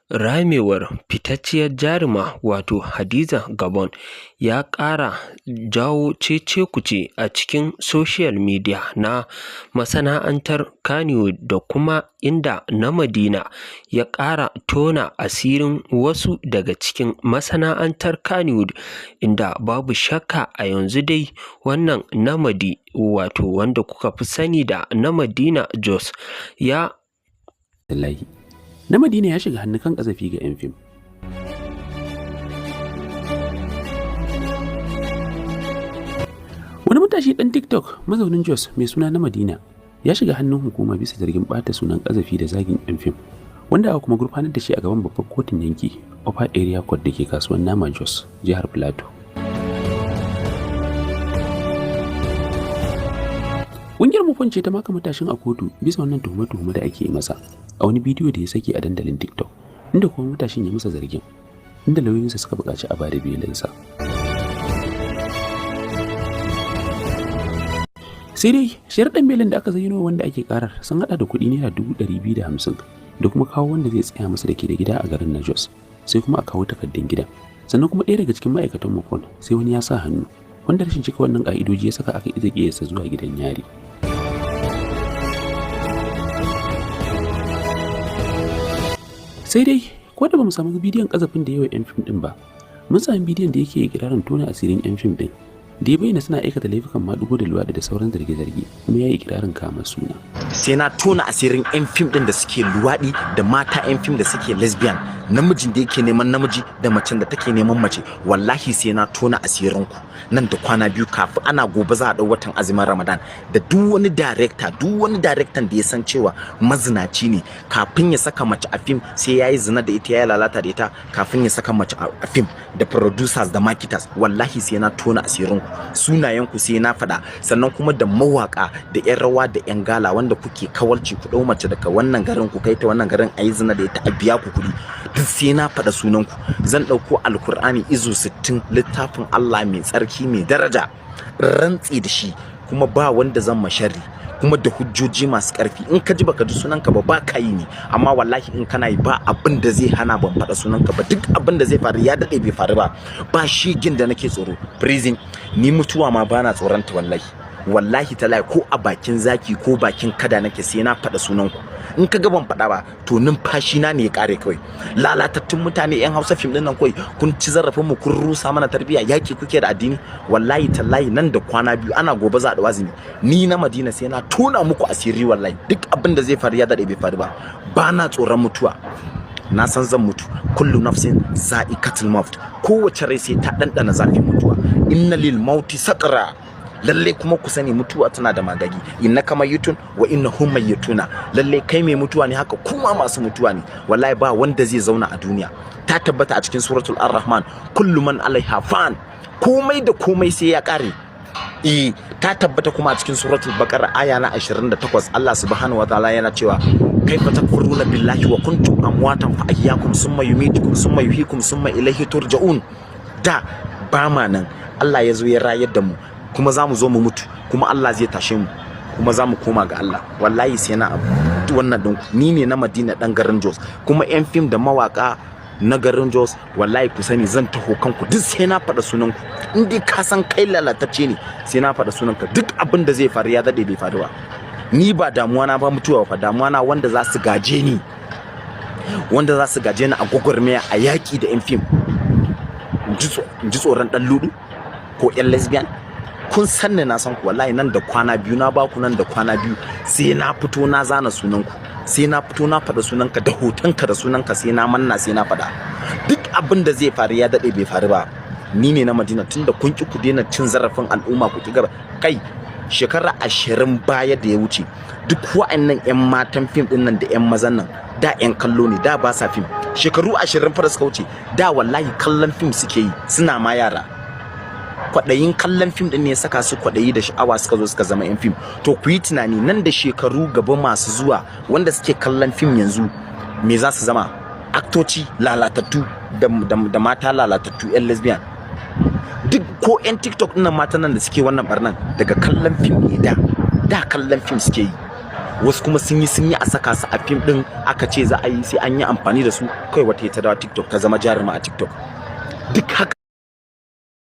ramewar fitacciyar jaruma wato Hadiza Gabon ya ƙara jawo cece-kuce a cikin social media na masana'antar Kennywood da kuma inda na Madina ya ƙara tona asirin wasu daga cikin masana'antar Kennywood, inda babu shakka a yanzu dai wannan Namadi wato wanda kuka fi sani da na Madina Jos ya na Madina ya shiga hannu kan ƙazafi ga 'yan fim. Wani matashi ɗan TikTok mazaunin Jos mai suna na Madina ya shiga hannun hukuma bisa zargin ɓata sunan ƙazafi da zagin 'yan fim, wanda aka kuma gurfanar da shi a gaban babbar kotun yanki Upper Area Court da ke kasuwar Nama Jos, jihar Plateau. Ƙungiyar Mufon ce ta maka matashin a kotu bisa wannan tuhume-tuhume da ake masa a wani bidiyo da ya saki a dandalin TikTok, inda kuma matashin ya masa zargin, inda lauyoyinsa suka buƙaci a bada belinsa. Sai dai sharaɗin belin da aka zayyano wanda ake karar sun haɗa da kuɗi naira 250,000 da kuma kawo wanda zai tsaya masa da ke da gida a garin na Jos, sai kuma a kawo takardun gidan, sannan kuma ɗaya daga cikin ma'aikatan Mufon sai wani ya sa hannu, wanda rashin cika wannan ƙa'idoji ya saka aka iza ƙiyarsa zuwa gidan yari. Sai dai ko da bamu samu bidiyon kazafin da yawa 'yan fim din ba, mun sami bidiyon da yake ikirarin tona asirin 'yan fim din da ya bayyana suna aikata laifukan maɗigo da luwaɗi da sauran zarge-zarge, kuma ya yi ikirarin kama suna. Sai na tona asirin 'yan fim din da suke luwaɗi da mata 'yan fim da suke lesbian, namijin da yake neman namiji da macen da take neman mace, wallahi sai na tona asirin ku nan da kwana biyu kafin ana gobe za a ɗau watan azumin Ramadan, da duk wani director da ya san cewa mazinaci ne kafin ya saka mace a fim sai yayi zina da ita, ya lalata da ita kafin ya saka mace a fim, da producers da marketers, wallahi sai na tona asirin ku, sunayen ku sai na faɗa, sannan kuma da mawaka da 'yan rawa da 'yan gala wanda kuke kawarci ku ɗau mace daga wannan garin ku kai ta wannan garin ayi zina da ita a biya ku kuɗi, duk sai na faɗa sunan ku. Zan ɗauko alkur'ani izo 60 littafin Allah mai tsarki mai daraja rantsi da shi, kuma ba wanda zan masharri, kuma da hujjoji masu ƙarfi. In ka ji baka ji sunanka ba ka yi ne, amma wallahi in kana yi ba abin da zai hana ban faɗa sunanka ba. Duk abin da zai faru ya daɗe bai faru ba, ba shigin da nake tsoro. Prison ni mutuwa ma bana tsoronta wallahi talai, ko a bakin zaki ko bakin kada nake sai na faɗa sunanku. In ka ga ban faɗa ba to numfashi na ne ya ƙare kawai. Lalatattun mutane 'yan Hausa fim ɗin nan kawai kun ci zarafin mu, kun rusa mana tarbiyya, yaki kuke da addini. Wallahi tallahi nan da kwana biyu ana gobe za a ɗawa zini, ni na Madina sai na tona muku asiri. Wallahi duk abin da zai faru ya daɗe bai faru ba. Ba na tsoron mutuwa, na san zan mutu. Kullu nafsin za'iqatul maut, kowace rai sai ta ɗanɗana zafin mutuwa. Inna lil mauti saqra, lalle kuma ku sani mutuwa tana da magagi. Innaka mayyitun wa innahum mayyituna, lalle kai mai mutuwa ne, haka kuma masu mutuwa ne. Wallahi ba wanda zai zauna a duniya, ta tabbata a cikin suratul ar-rahman, kullu man alaiha fan, komai da komai sai ya kare. Ta tabbata kuma a cikin suratul baqara aya na 28, Allah subhanahu wataala yana cewa kaifa takfuruna billahi wa kuntum amwatan fa ahyakum summa yumitukum summa yuhyikum summa ilayhi turja'un. Da ba ma nan Allah ya zo ya rayar da mu, kuma za mu zo mu mutu, kuma Allah zai tashe mu, kuma za mu koma ga Allah. Wallahi sai na abu wannan ɗin. Ni ne na Madina ɗan garin Jos, kuma 'yan fim da mawaka na garin Jos, wallahi ku sani zan taho kanku, duk sai na faɗa sunanku. In dai ka san kai lalatacce ne sai na faɗa sunanka. Duk abin da zai faru ya daɗe bai faru ba. Ni ba damuwa na ba mutuwa ba, damuwa na wanda za su gaje ni, wanda za su gaje ni a gwagwarmaya a yaƙi da 'yan fim. In ji tsoron ɗan ludu ko 'yan lesbian. Kun sanni na san ku, wallahi nan da kwana biyu na baku, nan da kwana biyu sai na fito na zana sunanku, sai na fito na faɗa sunanka da hotonka da sunanka, sai na manna, sai na faɗa. Duk abin da zai faru ya daɗe bai faru ba. Ni ne na Madina, tunda kun ki ku daina cin zarafin al'umma, ku ki gaba. Kai shekara 20 baya da ya wuce, duk wa'annan 'yan matan fim ɗin nan da 'yan mazan nan da 'yan kallo ne, da ba sa fim. Shekaru 20 fara suka wuce, da wallahi kallon fim suke yi, suna ma yara. Kwaɗayin kallon fim ɗin ne ya saka su kwaɗayi da sha'awa suka zo suka zama 'yan fim. To ku yi tunani nan da shekaru gaba masu zuwa, wanda suke kallon fim yanzu me za su zama? Aktoci lalatattu da mata lalatattu 'yan lesbian. Duk ko 'yan TikTok ɗin nan matan nan da suke wannan barnan daga kallon fim ne, da kallon fim suke yi. wasu kuma sun yi a saka su a fim din aka ce za a yi sai an yi amfani da su kai wata ta dawo TikTok ta zama jaruma a TikTok duk haka